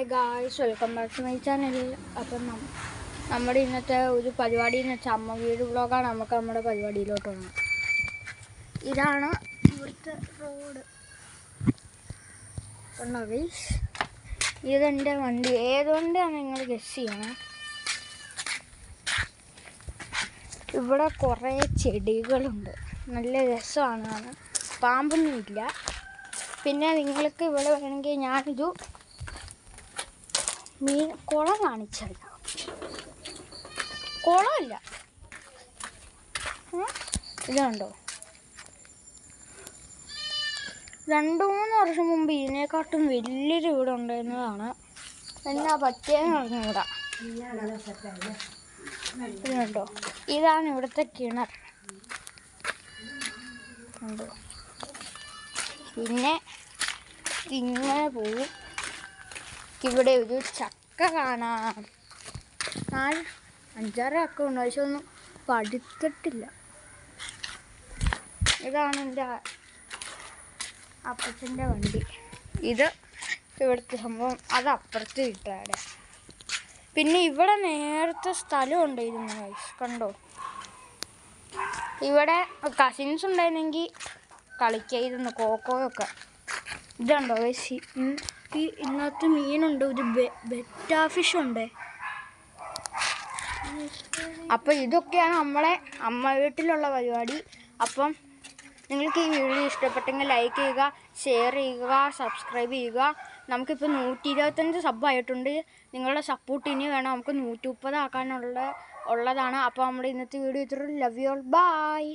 Hi guys, welcome back to my channel. അപ്പം നമ്മുടെ ഇന്നത്തെ ഒരു പരിപാടി എന്ന് വെച്ചാൽ അമ്മ വീട് വ്ളോഗാണ്. നമുക്ക് നമ്മുടെ പരിപാടിയിലോട്ട് പോകണം. ഇതാണ് ഇവിടുത്തെ റോഡ്. കണ്ടോ ഗൈസ്, ഇതെൻ്റെ വണ്ടി. ഏതുകൊണ്ടാണ് നിങ്ങൾ ഗസ് ചെയ്യണം. ഇവിടെ കുറേ ചെടികളുണ്ട്, നല്ല രസമാണ്. പാമ്പൊന്നും ഇല്ല. പിന്നെ നിങ്ങൾക്ക് ഇവിടെ വേണമെങ്കിൽ ഞാനൊരു കുളം കാണിച്ചല്ല. കുളമല്ല, ഇതുണ്ടോ, 2-3 വർഷം മുമ്പ് ഇതിനെക്കാട്ടും വലിയൊരു വീട് ഉണ്ടായിരുന്നതാണ്. എന്നാ പറ്റിയെന്ന് പറഞ്ഞുകൂടാ. ഇതുണ്ടോ, ഇതാണ് ഇവിടുത്തെ കിണർ. ഉണ്ടോ, പിന്നെ ഇങ്ങനെ പോവും. ഇവിടെ ഒരു ചക്ക കാണാം. 4-5-6 ചക്ക ഉണ്ട്, പക്ഷെ ഒന്നും പഴുത്തിട്ടില്ല. ഇതാണ് എൻ്റെ അപ്പച്ചൻ്റെ വണ്ടി. ഇത് ഇവിടുത്തെ സംഭവം, അത് അപ്പുറത്ത് കിട്ടാടെ. പിന്നെ ഇവിടെ നേരത്തെ സ്ഥലം ഉണ്ടായിരുന്നു, കണ്ടോ. ഇവിടെ കസിൻസ് ഉണ്ടായിരുന്നെങ്കിൽ കളിക്കായിരുന്നു, കോക്കോയൊക്കെ. ഇതുണ്ടോ ഇന്നത്തെ മീനുണ്ട്, ഒരു ബെറ്റാ ഫിഷ് ഉണ്ട്. അപ്പം ഇതൊക്കെയാണ് നമ്മളെ അമ്മ വീട്ടിലുള്ള പരിപാടി. അപ്പം നിങ്ങൾക്ക് ഈ വീഡിയോ ഇഷ്ടപ്പെട്ടെങ്കിൽ ലൈക്ക് ചെയ്യുക, ഷെയർ ചെയ്യുക, സബ്സ്ക്രൈബ് ചെയ്യുക. നമുക്കിപ്പോൾ 125 സബ്ബായിട്ടുണ്ട്. നിങ്ങളുടെ സപ്പോർട്ട് ഇനി വേണം. നമുക്ക് 130 ആക്കാനുള്ളതാണ്. അപ്പോൾ നമ്മുടെ ഇന്നത്തെ വീഡിയോ ഇത്രയും. Love you all, by.